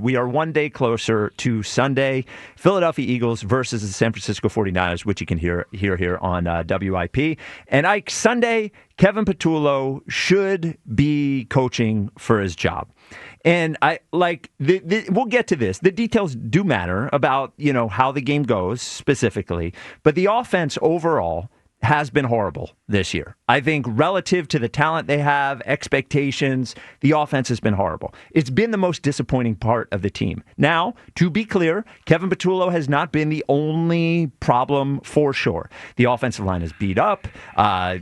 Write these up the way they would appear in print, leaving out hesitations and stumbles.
we are one day closer to Sunday, Philadelphia Eagles versus the San Francisco 49ers, which you can hear here on WIP. And Sunday, Kevin Patullo should be coaching for his job. And we'll get to this. The details do matter about, how the game goes specifically, but the offense overall has been horrible this year. I think relative to the talent they have, expectations, the offense has been horrible. It's been the most disappointing part of the team. Now, to be clear, Kevin Patullo has not been the only problem for sure. The offensive line is beat up.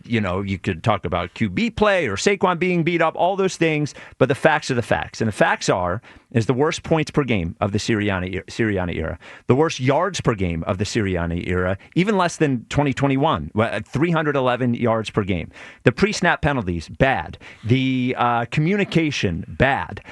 You could talk about QB play or Saquon being beat up, all those things, but the facts are the facts. And the facts is the worst points per game of the Sirianni era, the worst yards per game of the Sirianni era, even less than 2021, 311 yards per game. The pre-snap penalties, bad. The communication, bad.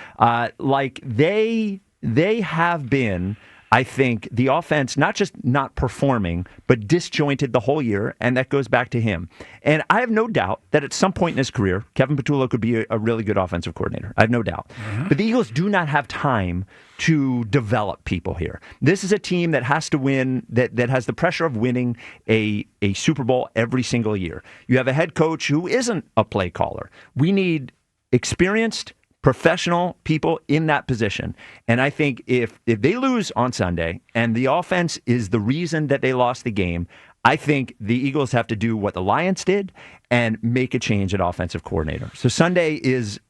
They have been, I think, the offense not just not performing, but disjointed the whole year, and that goes back to him. And I have no doubt that at some point in his career, Kevin Patullo could be a really good offensive coordinator. I have no doubt. Mm-hmm. But the Eagles do not have time to develop people here. This is a team that has to win, that has the pressure of winning a Super Bowl every single year. You have a head coach who isn't a play caller. We need experienced, professional people in that position. And I think if they lose on Sunday and the offense is the reason that they lost the game, I think the Eagles have to do what the Lions did and make a change at offensive coordinator. So Sunday is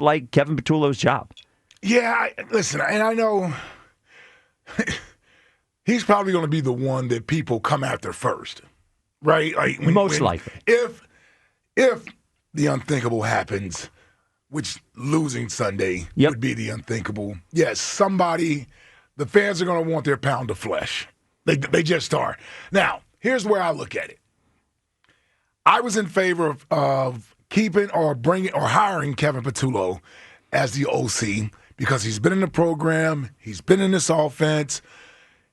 like Kevin Patullo's job. Yeah, listen, and I know he's probably going to be the one that people come after first, right? Most likely. If the unthinkable happens, which losing Sunday would be the unthinkable. Yes, the fans are going to want their pound of flesh. They just are. Now, here's where I look at it. I was in favor of keeping or hiring Kevin Patullo as the OC because he's been in the program, he's been in this offense,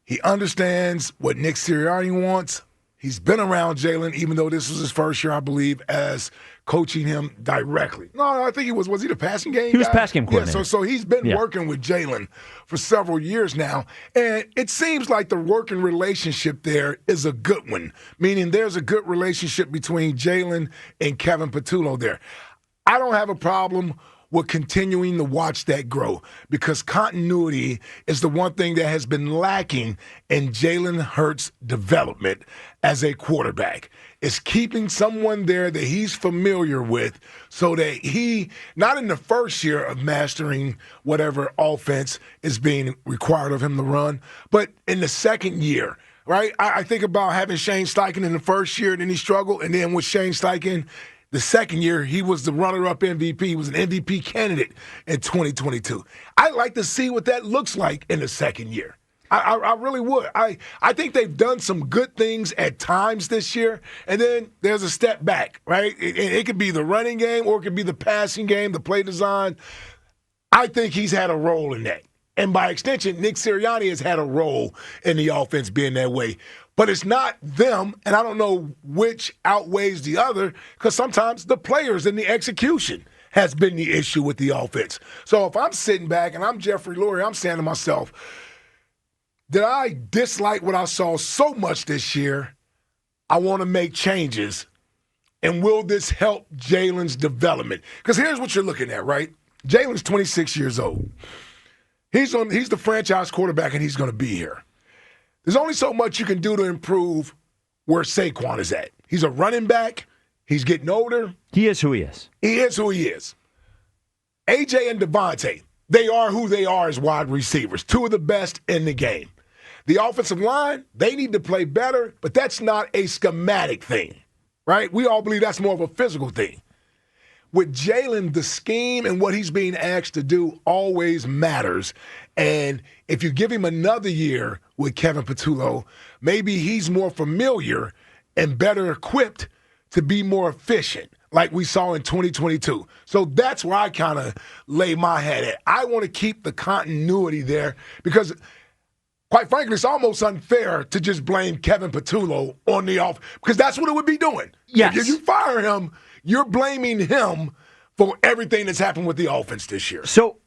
he understands what Nick Sirianni wants. He's been around Jalen, even though this was his first year, I believe, as coaching him directly. No, I think was he the passing game guy? He was passing game coordinator. Yeah, so he's been working with Jalen for several years now, and it seems like the working relationship there is a good one, meaning there's a good relationship between Jalen and Kevin Patullo there. I don't have a problem with continuing to watch that grow because continuity is the one thing that has been lacking in Jalen Hurts' development as a quarterback. It's keeping someone there that he's familiar with so that he, not in the first year of mastering whatever offense is being required of him to run, but in the second year, right? I think about having Shane Steichen in the first year, and then he struggled, and then with Shane Steichen, the second year, he was the runner-up MVP. He was an MVP candidate in 2022. I'd like to see what that looks like in the second year. I really would. I think they've done some good things at times this year, and then there's a step back, right? It could be the running game or it could be the passing game, the play design. I think he's had a role in that. And by extension, Nick Sirianni has had a role in the offense being that way. But it's not them, and I don't know which outweighs the other, because sometimes the players and the execution has been the issue with the offense. So if I'm sitting back and I'm Jeffrey Lurie, I'm saying to myself, did I dislike what I saw so much this year? I want to make changes. And will this help Jalen's development? Because here's what you're looking at, right? Jalen's 26 years old. He's the franchise quarterback, and he's going to be here. There's only so much you can do to improve where Saquon is at. He's a running back. He's getting older. He is who he is. He is who he is. AJ and Devontae, they are who they are as wide receivers, two of the best in the game. The offensive line, they need to play better, but that's not a schematic thing, right? We all believe that's more of a physical thing. With Jalen, the scheme and what he's being asked to do always matters. And if you give him another year with Kevin Patullo, maybe he's more familiar and better equipped to be more efficient, like we saw in 2022. So that's where I kind of lay my hat at. I want to keep the continuity there because, quite frankly, it's almost unfair to just blame Kevin Patullo on the off because that's what it would be doing. Yes. If you fire him, you're blaming him for everything that's happened with the offense this year. So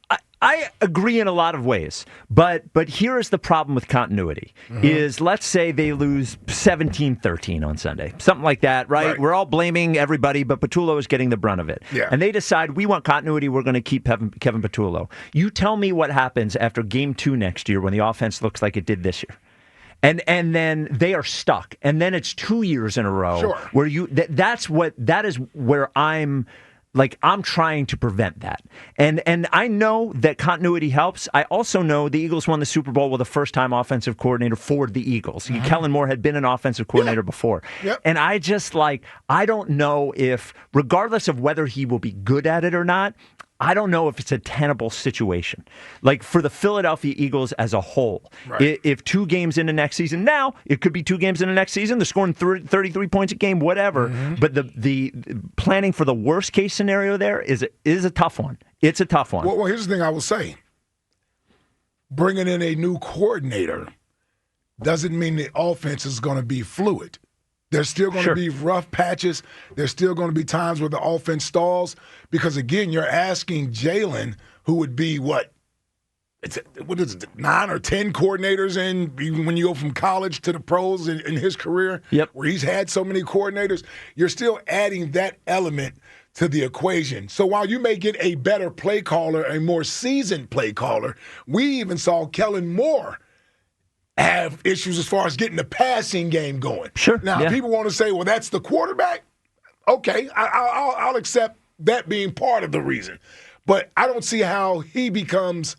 I agree in a lot of ways, but here is the problem with continuity, is let's say they lose 17-13 on Sunday, something like that, right? We're all blaming everybody, but Patullo is getting the brunt of it. Yeah. And they decide, we want continuity, we're going to keep Kevin Patullo. You tell me what happens after Game 2 next year when the offense looks like it did this year. And then they are stuck. And then it's 2 years in a row where that is where I'm trying to prevent that. And I know that continuity helps. I also know the Eagles won the Super Bowl with a first-time offensive coordinator for the Eagles. Kellen Moore had been an offensive coordinator before. And I just I don't know if, regardless of whether he will be good at it or not, I don't know if it's a tenable situation. Like for the Philadelphia Eagles as a whole, if 2 games into next season, now it could be 2 games into next season, they're scoring 33 points a game, whatever. But the planning for the worst case scenario there is a tough one. It's a tough one. Well, here's the thing I will say. Bringing in a new coordinator doesn't mean the offense is going to be fluid. There's still going to be rough patches. There's still going to be times where the offense stalls because, again, you're asking Jalen, who would be what is it, 9 or 10 coordinators in when you go from college to the pros in his career, where he's had so many coordinators, you're still adding that element to the equation. So while you may get a better play caller, a more seasoned play caller, we even saw Kellen Moore have issues as far as getting the passing game going. Now, people want to say, well, that's the quarterback. Okay, I'll accept that being part of the reason. But I don't see how he becomes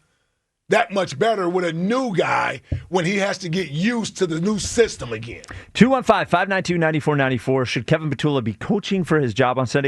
that much better with a new guy when he has to get used to the new system again. 215-592-9494. Should Kevin Patullo be coaching for his job on Sunday?